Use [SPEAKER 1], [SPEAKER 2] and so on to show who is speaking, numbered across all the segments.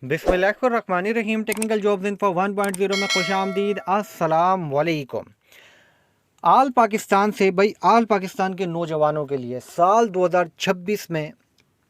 [SPEAKER 1] बिस्मिल्लाहिर्रहमानिर्रहीम। Technical jobs info 1.0 में खुशामदीद। अस्सलाम वालेकुम। आल पाकिस्तान से भाई, आल पाकिस्तान के नौजवानों के लिए साल 2026 में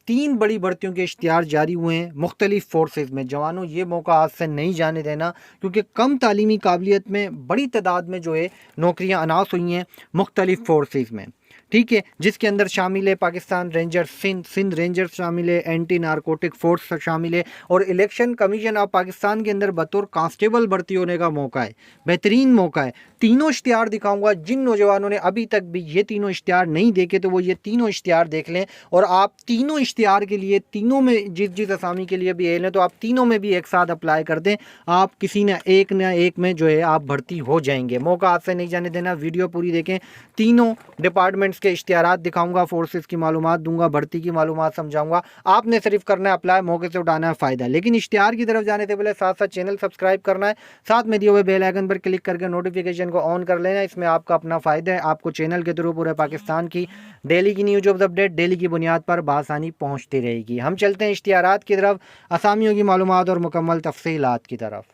[SPEAKER 1] 3 बड़ी भर्तियों के इश्तिहार जारी हुए हैं मुख्तलिफ फोर्सेज में। जवानों, ये मौका आज से नहीं जाने देना, क्योंकि कम तालीमी काबिलियत में बड़ी तादाद में जो है नौकरियां अनाउंस हुई हैं मुख्तलिफ फोर्सेज में। ठीक है, जिसके अंदर शामिल है पाकिस्तान रेंजर्स सिंध रेंजर्स शामिल है, एंटी नारकोटिक फोर्स शामिल है, और इलेक्शन कमीशन ऑफ पाकिस्तान के अंदर बतौर कांस्टेबल भर्ती होने का मौका है। बेहतरीन मौका है। तीनों इश्तिहार दिखाऊंगा। जिन नौजवानों ने अभी तक भी ये तीनों इश्तिहार नहीं देखे तो वो ये तीनों इश्तिहार देख लें, और आप तीनों इश्तिहार के लिए, तीनों में जिस जिस असामी के लिए भी एल है, तो आप तीनों में भी एक साथ अप्लाई कर दें। आप किसी न एक में जो है आप भर्ती हो जाएंगे। मौका आपसे नहीं जाने देना। वीडियो पूरी देखें। तीनों डिपार्टमेंट्स के इश्तिहारात दिखाऊंगा, फोर्सेस की मालूमात दूंगा, भर्ती की मालूमात समझाऊंगा। आपने सिर्फ करना है अप्लाई, मौके से उठाना है फ़ायदा। लेकिन इश्तिहार की तरफ जाने से पहले साथ साथ चैनल सब्सक्राइब करना है, साथ में दिए हुए बेल आइकन पर क्लिक करके नोटिफिकेशन को ऑन कर लेना। इसमें आपका अपना फ़ायदा है। आपको चैनल के थ्रू पूरे पाकिस्तान की डेली की न्यूज ऑफ अपडेट डेली की बुनियाद पर बआसानी पहुँचती रहेगी। हम चलते हैं इश्तिहारात की तरफ, असामियों की मालूमात और मुकम्मल तफसीलात की तरफ।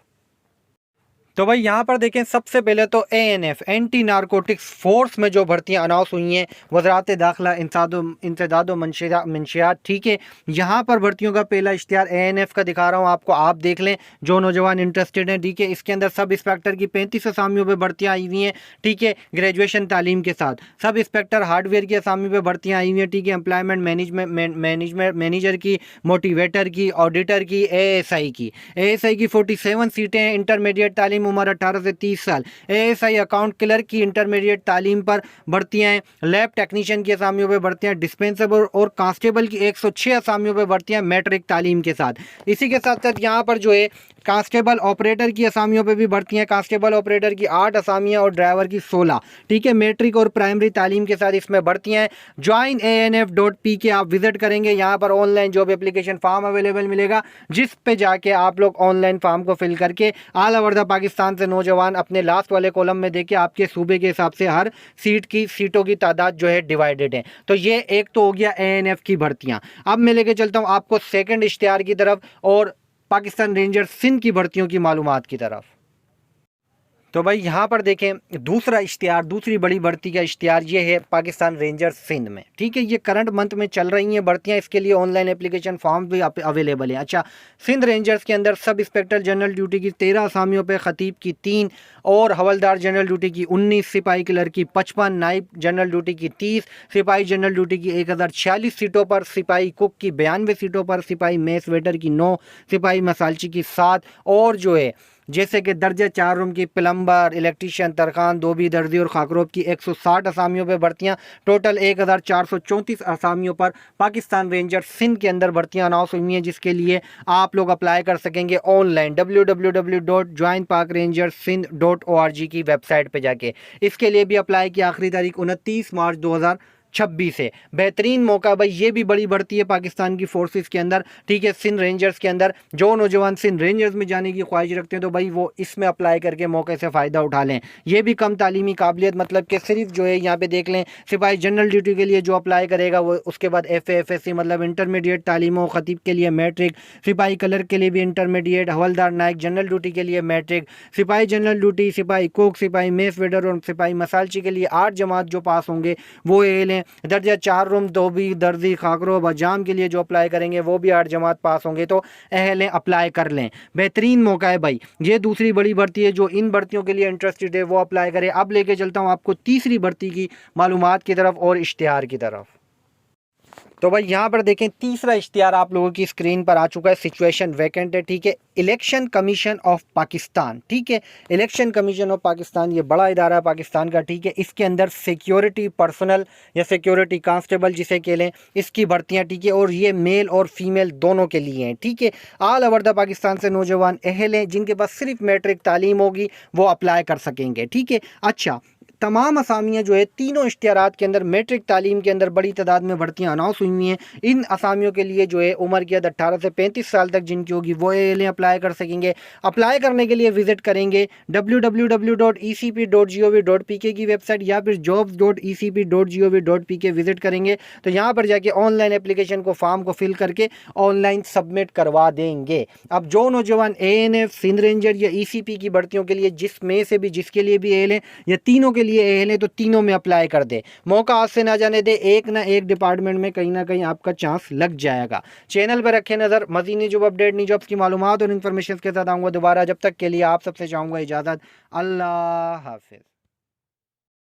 [SPEAKER 1] तो भाई यहाँ पर देखें, सबसे पहले तो ANF एंटी नारकोटिक्स फोर्स में जो भर्तियाँ अनाउंस हुई हैं वज़रात दाखिला इंसदाद मंशियात। ठीक है, यहाँ पर भर्तियों का पहला इश्तिहार ANF का दिखा रहा हूँ आपको, आप देख लें जो नौजवान इंटरेस्टेड हैं। ठीक है, इसके अंदर सब इंस्पेक्टर की 35 असामियों पर भर्तियाँ आई हुई हैं। ठीक है, ग्रेजुएशन तालीम के साथ। सब इंस्पेक्टर हार्डवेयर की असामी पर भर्तियाँ आई हुई हैं। ठीक है, एम्प्लॉयमेंट मैनेजर की, मोटिवेटर की, ऑडिटर की, ASI की 47 सीटें हैं। इंटरमीडिएट तालीम उम्र 18 से 30 साल। ASI अकाउंट क्लर्क की इंटरमीडिएट तालीम पर भर्तियां हैं। लैब टेक्नीशियन की असामियों पर भर्तियां। डिस्पेंसर और कांस्टेबल की 106 असामियों पर भर्तियां मैट्रिक तालीम के साथ। इसी के साथ साथ यहाँ पर जो है कांस्टेबल ऑपरेटर की असामियों पे भी भर्तियां। कांस्टेबल ऑपरेटर की 8 असामियां और ड्राइवर की 16। ठीक है, मैट्रिक और प्राइमरी तालीम के साथ इसमें भर्तियां हैं। joinanf.pk आप विजिट करेंगे, यहाँ पर online job application form available मिलेगा, जिस पे जाके आप लोग ऑनलाइन फॉर्म को फिल करके ऑल ओवर द पाकिस्तान से नौजवान अपने लास्ट वाले कॉलम में देखिए आपके सूबे के हिसाब से हर सीटों की तादाद जो है डिवाइडेड है। तो ये एक तो हो गया ANF की भर्तियां। अब मैं लेके चलता हूं आपको सेकंड इश्तिहार की तरफ और पाकिस्तान रेंजर्स सिंध की भर्तियों की मालूमात की तरफ। तो भाई यहाँ पर देखें, दूसरा इश्तिहार, दूसरी बड़ी भर्ती का इश्तिहार ये है पाकिस्तान रेंजर्स सिंध में। ठीक है, ये करंट मंथ में चल रही हैं भर्तियाँ। इसके लिए ऑनलाइन एप्लीकेशन फॉर्म भी अवेलेबल है। अच्छा, सिंध रेंजर्स के अंदर सब इंस्पेक्टर जनरल ड्यूटी की 13 असामियों पर, खतीब की 3 और हवलदार जनरल ड्यूटी की 19, सिपाही क्लर्क की 55, नाइब जनरल ड्यूटी की 30, सिपाही जनरल ड्यूटी की 1046 सीटों पर, सिपाही कुक की 92 सीटों पर, सिपाही मेस वेटर की 9, सिपाही मसालची की 7, और जो है जैसे कि दर्जे 4 रूम की प्लम्बर, इलेक्ट्रीशियन, तरखान, धोबी, दर्जी और खाकरोब की 160 असामियों पर भर्तियां। टोटल 1434 असामियों पर पाकिस्तान रेंजर्स सिंध के अंदर भर्तियां अनाउंस हुई हैं, जिसके लिए आप लोग अप्लाई कर सकेंगे ऑनलाइन www.joinparkrangersindh.org की वेबसाइट पर जाके। इसके लिए भी अप्लाई की आखिरी तारीख 29 मार्च 2026 है। बेहतरीन मौका भाई, ये भी बड़ी भर्ती है पाकिस्तान की फोर्सेस के अंदर। ठीक है, सिंध रेंजर्स के अंदर जो नौजवान सिंध रेंजर्स में जाने की ख्वाहिश रखते हैं तो भाई वो इसमें अप्लाई करके मौके से फ़ायदा उठा लें। ये भी कम तालीमी काबिलियत, मतलब कि सिर्फ जो है यहाँ पे देख लें, सिपाही जनरल ड्यूटी के लिए जो अप्लाई करेगा वो उसके बाद FA/FSC मतलब इंटरमीडिएट तालीम हो, खतीब के लिए मैट्रिक, सिपाही क्लर्क के लिए भी इंटरमीडिएट, हवलदार नायक जनरल ड्यूटी के लिए मैट्रिक, सिपाही जनरल ड्यूटी, सिपाही कुक, सिपाही मेस वेटर और सिपाही मसालची के लिए 8 जमात जो पास होंगे वो ए लें। दर्जा 4 रूम, धोबी, दर्जी, खाकरो, बजाम के लिए जो अप्लाई करेंगे वो भी 8 जमात पास होंगे तो अहले अप्लाई कर लें। बेहतरीन मौका है भाई, ये दूसरी बड़ी भर्ती है। जो इन भर्तियों के लिए इंटरेस्टेड है वो अप्लाई करे। अब लेके चलता हूँ आपको तीसरी भर्ती की मालूमात की तरफ और इश्तिहार की तरफ। तो भाई यहाँ पर देखें, तीसरा इश्तिहार आप लोगों की स्क्रीन पर आ चुका है। सिचुएशन वैकेंट है। ठीक है, इलेक्शन कमीशन ऑफ पाकिस्तान। ठीक है, इलेक्शन कमीशन ऑफ पाकिस्तान ये बड़ा इदारा है पाकिस्तान का। ठीक है, इसके अंदर सिक्योरिटी पर्सनल या सिक्योरिटी कांस्टेबल जिसे कह लें, इसकी भर्तियाँ। ठीक है, और ये मेल और फीमेल दोनों के लिए हैं। ठीक है, ऑल ओवर द पाकिस्तान से नौजवान अहल हैं जिनके पास सिर्फ मैट्रिक तालीम होगी वो अप्लाई कर सकेंगे। ठीक है, अच्छा, तमाम असामियाँ जो है तीनों इश्तिहारात के अंदर मैट्रिक तालीम के अंदर बड़ी तादाद में भर्तियाँ अनाउंस हुई हुई हैं। इन असामियों के लिए जो है उम्र की हद 18 से 35 साल तक जिनकी होगी वो ALA अप्लाई कर सकेंगे। अप्लाई करने के लिए विजिट करेंगे www.ecp.gov.pk की वेबसाइट या फिर jobs.ecp.gov.pk विजिट करेंगे तो यहाँ पर जाके ऑनलाइन एप्लीकेशन को फॉर्म को फिल करके ऑनलाइन सबमिट करवा देंगे। अब जो नौजवान ANF, सिंध रेंजर या ECP की भर्तियों के लिए जिसमें से भी जिसके लिए भी ALA या तीनों के लिए ALA तो तीनों में अप्लाई कर दे। मौका हाथ से ना जाने दे, एक ना एक डिपार्टमेंट में कहीं ना कहीं आपका चांस लग जाएगा। चैनल पर रखें नज़र, मज़ीद नहीं जॉब अपडेट नहीं जॉब्स की मालूमात और इन्फॉर्मेशन के साथ आऊँगा दोबारा। जब तक के लिए आप सबसे चाहूँगा इजाज़त। अल्लाह हाफिज़।